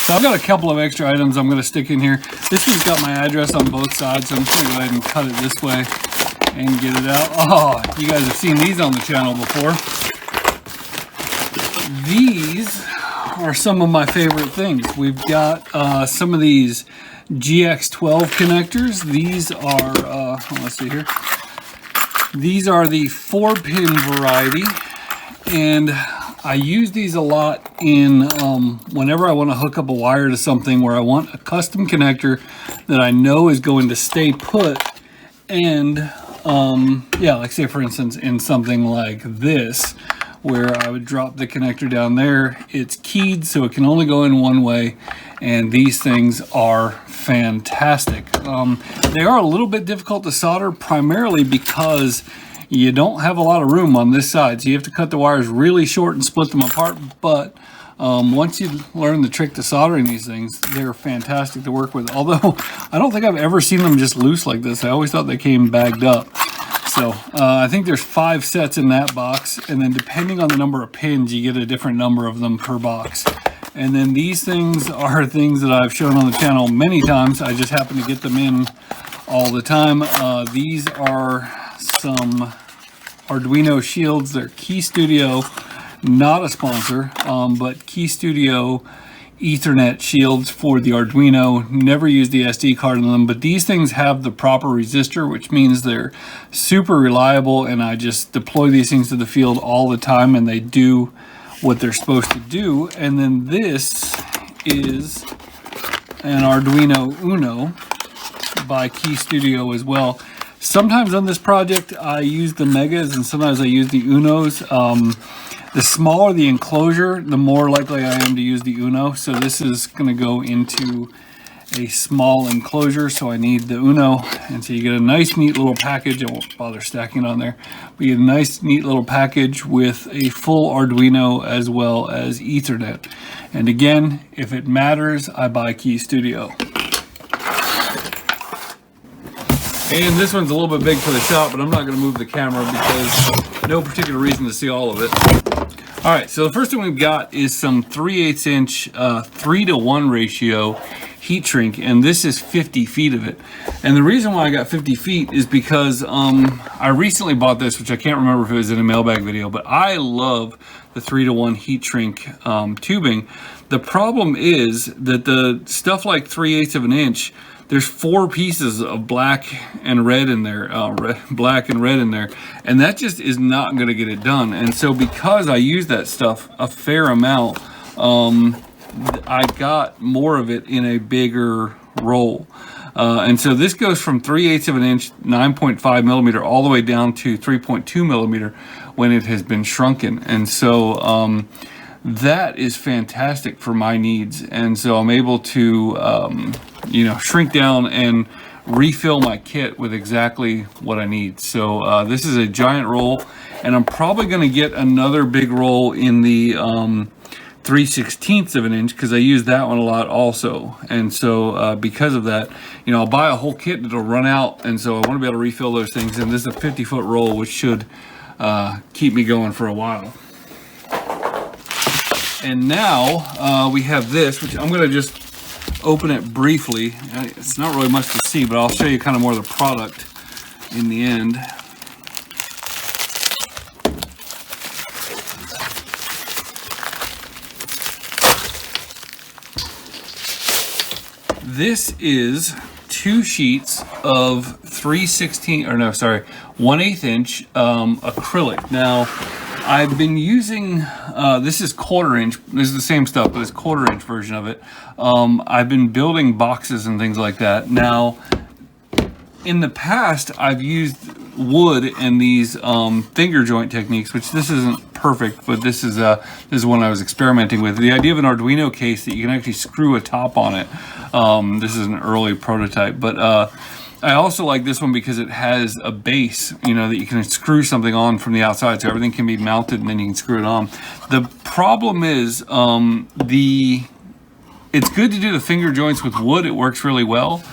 So I've got a couple of extra items I'm going to stick in here. This one's got my address on both sides, so I'm just going to go ahead and cut it this way and get it out. Oh, you guys have seen these on the channel before. These are some of my favorite things. We've got some of these GX12 connectors. These are, let's see here. These are the 4-pin variety, and I use these a lot in whenever I want to hook up a wire to something where I want a custom connector that I know is going to stay put. And yeah, like say for instance in something like this, where I would drop the connector down there, it's keyed so it can only go in one way, and these things are fantastic. They are a little bit difficult to solder, primarily because you don't have a lot of room on this side, so you have to cut the wires really short and split them apart. But once you learn the trick to soldering these things, they're fantastic to work with. Although I don't think I've ever seen them just loose like this. I always thought they came bagged up. So I think there's 5 sets in that box, and then depending on the number of pins, you get a different number of them per box. And then these things are things that I've shown on the channel many times. I just happen to get them in all the time. These are some Arduino shields. They're Keyestudio, not a sponsor, but Keyestudio Ethernet shields for the Arduino. Never use the SD card in them, but these things have the proper resistor, which means they're super reliable, and I just deploy these things to the field all the time and they do what they're supposed to do. And then this is an Arduino Uno by Keyestudio as well. Sometimes on this project I use the Megas and sometimes I use the Unos. The smaller the enclosure, the more likely I am to use the Uno. So this is going to go into a small enclosure, so I need the Uno. And so you get a nice neat little package. I won't bother stacking it on there, but you get a nice neat little package with a full Arduino as well as Ethernet. And again, if it matters, I buy Keyestudio. And this one's a little bit big for the shot, but I'm not going to move the camera because no particular reason to see all of it. All right, so the first thing we've got is some 3/8 inch 3-to-1 ratio heat shrink, and this is 50 feet of it. And the reason why I got 50 feet is because I recently bought this, which I can't remember if it was in a mailbag video, but I love the 3-to-1 heat shrink tubing. The problem is that the stuff like 3/8 of an inch, there's 4 pieces of black and red in there, black and red in there, and that just is not going to get it done. And so because I use that stuff a fair amount, I got more of it in a bigger roll. And so this goes from 3/8 of an inch, 9.5 millimeter, all the way down to 3.2 millimeter when it has been shrunken. And so that is fantastic for my needs. And so I'm able to you know, shrink down and refill my kit with exactly what I need. So this is a giant roll, and I'm probably going to get another big roll in the 3/16 of an inch because I use that one a lot also. And so because of that, you know, I'll buy a whole kit that'll run out, and so I want to be able to refill those things. And this is a 50-foot roll, which should keep me going for a while. And now we have this, which I'm going to just open it briefly. It's not really much to see, but I'll show you kind of more of the product in the end. This is 2 sheets of 1/8 inch acrylic. Now, I've been using, this is 1/4 inch, this is the same stuff, but it's 1/4 inch version of it. I've been building boxes and things like that. Now, in the past, I've used wood and these finger joint techniques, which this isn't perfect, but this is one I was experimenting with. The idea of an Arduino case that you can actually screw a top on it. This is an early prototype, but I also like this one because it has a base, you know, that you can screw something on from the outside, so everything can be mounted and then you can screw it on. The problem is it's good to do the finger joints with wood. It works really well,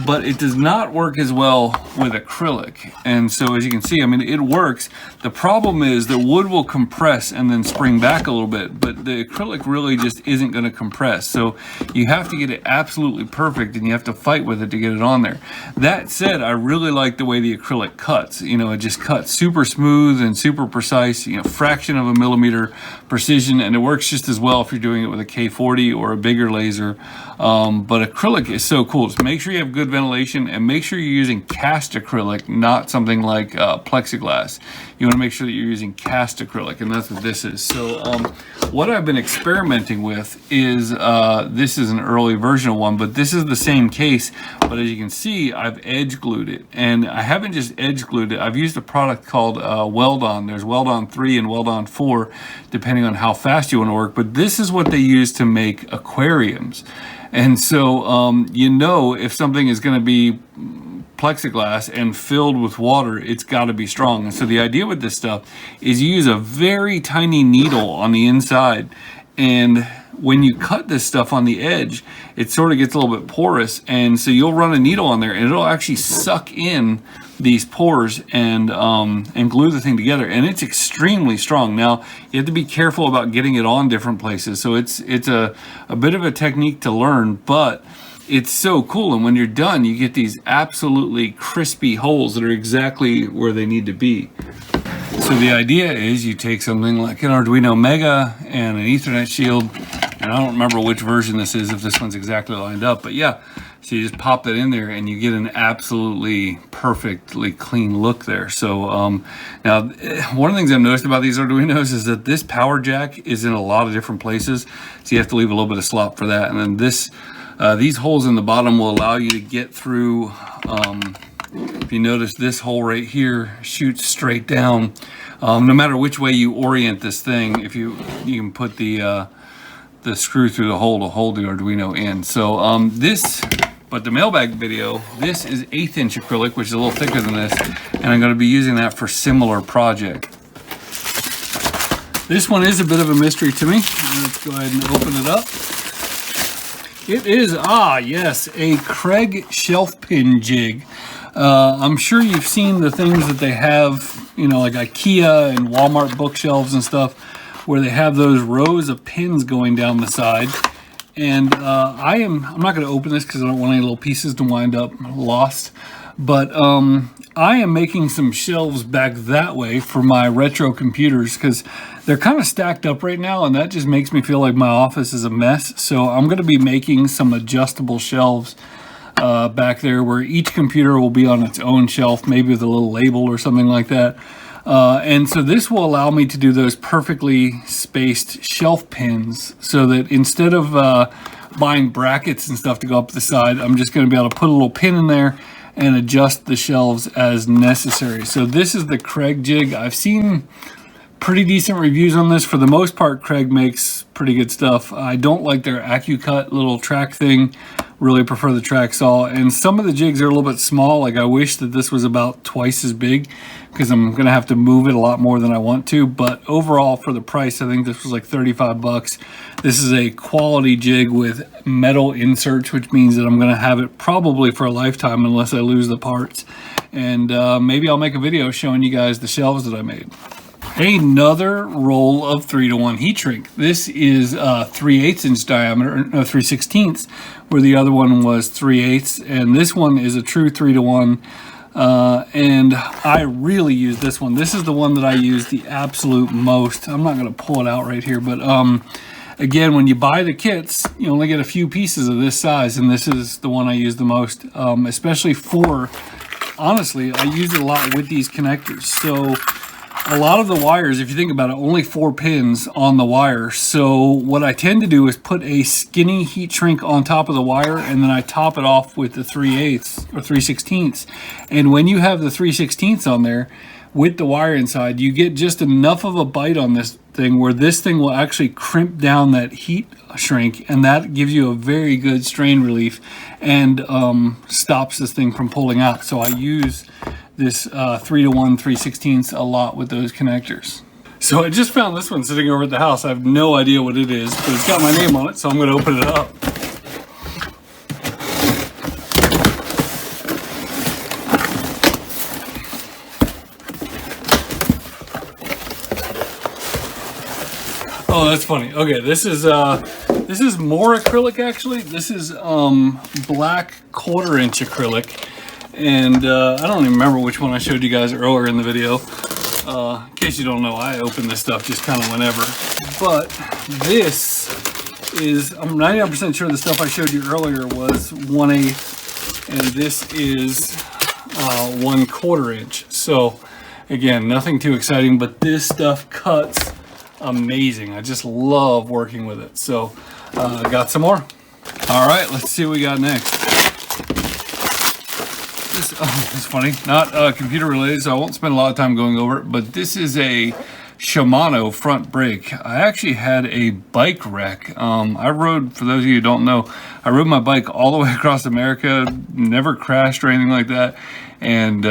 but it does not work as well with acrylic. And so as you can see, I mean, it works. The problem is the wood will compress and then spring back a little bit, but the acrylic really just isn't going to compress. So you have to get it absolutely perfect, and you have to fight with it to get it on there. That said, I really like the way the acrylic cuts. You know, it just cuts super smooth and super precise, you know, fraction of a millimeter precision, and it works just as well if you're doing it with a K40 or a bigger laser. But acrylic is so cool. Just make sure you have good ventilation, and make sure you're using cast acrylic, not something like plexiglass. You want to make sure that you're using cast acrylic, and that's what this is. So what I've been experimenting with is, this is an early version of one, but this is the same case, but as you can see, I've edge glued it. And I haven't just edge glued it, I've used a product called Weld-On. There's Weld-On 3 and Weld-On 4, depending on how fast you want to work, but this is what they use to make aquariums. And so, you know, if something is going to be plexiglass and filled with water, it's got to be strong. And so the idea with this stuff is you use a very tiny needle on the inside, and when you cut this stuff on the edge, it sort of gets a little bit porous, and so you'll run a needle on there and it'll actually suck in these pores and glue the thing together, and it's extremely strong. Now you have to be careful about getting it on different places, so it's a bit of a technique to learn, but it's so cool. And when you're done, you get these absolutely crispy holes that are exactly where they need to be. So the idea is you take something like an Arduino Mega and an Ethernet shield, and I don't remember which version this is, if this one's exactly lined up, but yeah, so you just pop that in there and you get an absolutely perfectly clean look there. So now, one of the things I've noticed about these Arduinos is that this power jack is in a lot of different places, so you have to leave a little bit of slop for that. And then this, these holes in the bottom will allow you to get through. If you notice, this hole right here shoots straight down. No matter which way you orient this thing, if you can put the screw through the hole to hold the Arduino in. So but the Mailbag video, this is 1/8 inch acrylic, which is a little thicker than this, and I'm going to be using that for similar project. This one is a bit of a mystery to me. Let's go ahead and open it up. It is, yes, a Kreg Shelf Pin Jig. I'm sure you've seen the things that they have, you know, like IKEA and Walmart bookshelves and stuff, where they have those rows of pins going down the side. And I'm not going to open this because I don't want any little pieces to wind up lost. But I am making some shelves back that way for my retro computers because they're kind of stacked up right now, and that just makes me feel like my office is a mess. So I'm going to be making some adjustable shelves back there where each computer will be on its own shelf, maybe with a little label or something like that. And so this will allow me to do those perfectly spaced shelf pins, so that instead of buying brackets and stuff to go up the side, I'm just going to be able to put a little pin in there and adjust the shelves as necessary. So this is the Kreg jig. I've seen pretty decent reviews on this. For the most part, Kreg makes pretty good stuff. I don't like their AccuCut little track thing. Really prefer the track saw. And some of the jigs are a little bit small. Like, I wish that this was about twice as big, because I'm going to have to move it a lot more than I want to. But overall, for the price, I think this was like 35 bucks. This is a quality jig with metal inserts, which means that I'm going to have it probably for a lifetime unless I lose the parts. And maybe I'll make a video showing you guys the shelves that I made. Another roll of 3-to-1 heat shrink. This is 3/8 inch diameter, no, 3/16, where the other one was 3/8, and this one is a true 3-to-1. And I really use this one. This is the one that I use the absolute most. I'm not going to pull it out right here, but again, when you buy the kits, you only get a few pieces of this size, and this is the one I use the most, especially for, honestly, I use it a lot with these connectors. So a lot of the wires, if you think about it, only 4 pins on the wire. So what I tend to do is put a skinny heat shrink on top of the wire, and then I top it off with the 3/8 or 3/16. And when you have the 3/16 on there with the wire inside, you get just enough of a bite on this thing where this thing will actually crimp down that heat shrink, and that gives you a very good strain relief and stops this thing from pulling out. So I use this 3-to-1 3/16 a lot with those connectors. So I just found this one sitting over at the house. I have no idea what it is, but it's got my name on it, so I'm going to open it up. Oh, that's funny. Okay, this is more acrylic actually. This is black 1/4 inch acrylic, and I don't even remember which one I showed you guys earlier in the video. In case you don't know, I open this stuff just kind of whenever. But this is, I'm 99% sure the stuff I showed you earlier was 1/8, and this is 1/4 inch. So again, nothing too exciting, but this stuff cuts amazing. I just love working with it. So got some more. All right, let's see what we got next. It's funny, not computer related, so I won't spend a lot of time going over it, but this is a Shimano front brake. I actually had a bike wreck. I rode, for those of you who don't know, I rode my bike all the way across America, never crashed or anything like that, and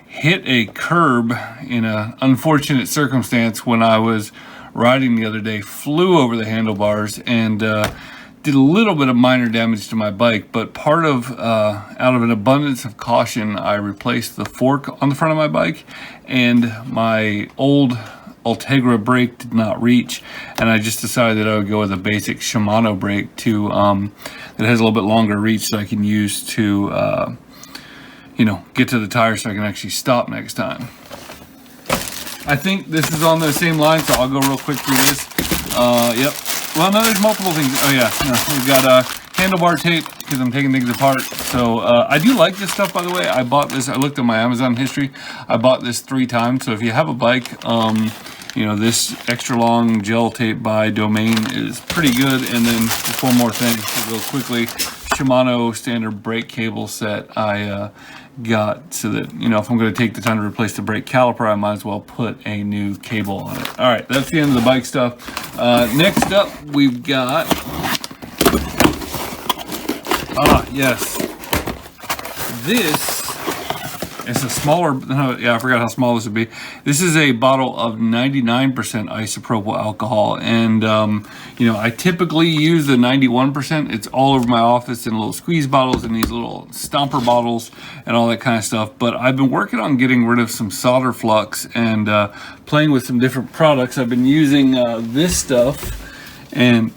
hit a curb in an unfortunate circumstance when I was riding the other day, flew over the handlebars, and did a little bit of minor damage to my bike. But part of, out of an abundance of caution, I replaced the fork on the front of my bike, and my old Ultegra brake did not reach, and I just decided that I would go with a basic Shimano brake to that has a little bit longer reach, so I can use to you know, get to the tire so I can actually stop next time. I think this is on the same line, so I'll go real quick through this. Yep. Well, no, there's multiple things. Oh yeah, no, we've got handlebar tape because I'm taking things apart. So I do like this stuff, by the way. I bought this, I looked at my Amazon history. I bought this 3 times. So if you have a bike, you know, this extra long gel tape by Domain is pretty good. And then just one more thing, real quickly, Shimano standard brake cable set I got, so that, you know, if I'm going to take the time to replace the brake caliper, I might as well put a new cable on it. All right, that's the end of the bike stuff. Next up, we've got, yes, this is a smaller, yeah, I forgot how small this would be. This is a bottle of 99% isopropyl alcohol, and you know, I typically use the 91%. It's all over my office in little squeeze bottles and these little stomper bottles and all that kind of stuff. But I've been working on getting rid of some solder flux and playing with some different products. I've been using this stuff, and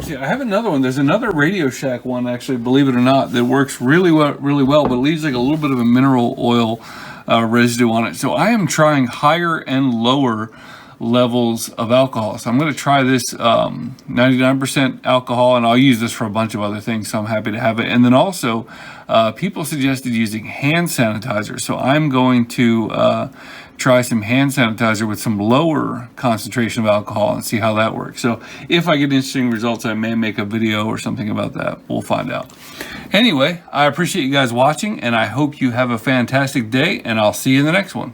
see, I have another one. There's another Radio Shack one, actually, believe it or not, that works really well, but it leaves like a little bit of a mineral oil residue on it. So I am trying higher and lower levels of alcohol. So I'm going to try this 99% alcohol, and I'll use this for a bunch of other things, so I'm happy to have it. And then also, people suggested using hand sanitizer. So I'm going to try some hand sanitizer with some lower concentration of alcohol and see how that works. So if I get interesting results, I may make a video or something about that. We'll find out. Anyway, I appreciate you guys watching, and I hope you have a fantastic day, and I'll see you in the next one.